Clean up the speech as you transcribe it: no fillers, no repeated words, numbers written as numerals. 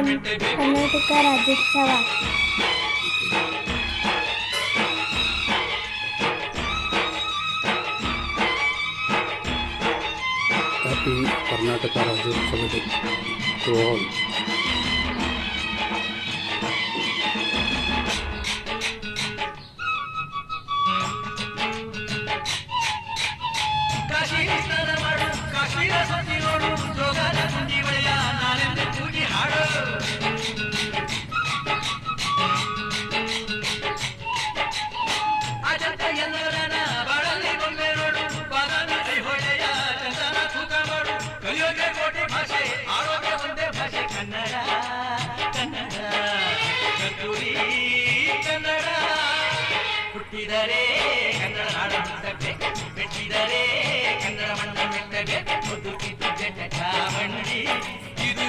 Karnataka Rajyotsava happy Karnataka Rajyotsava to all. ಹುಟ್ಟಿದರೆ ಕನ್ನಡ ನಾಡ ಮುಟ್ಟಕ್ಕೆ, ಬೆಟ್ಟಿದರೆ ಕನ್ನಡ ಮಣ್ಣ ಮೆಟ್ಟಗೆ, ಮುದುಕಿದ್ದು ಜಟ ಚಾಮಂಡಿ.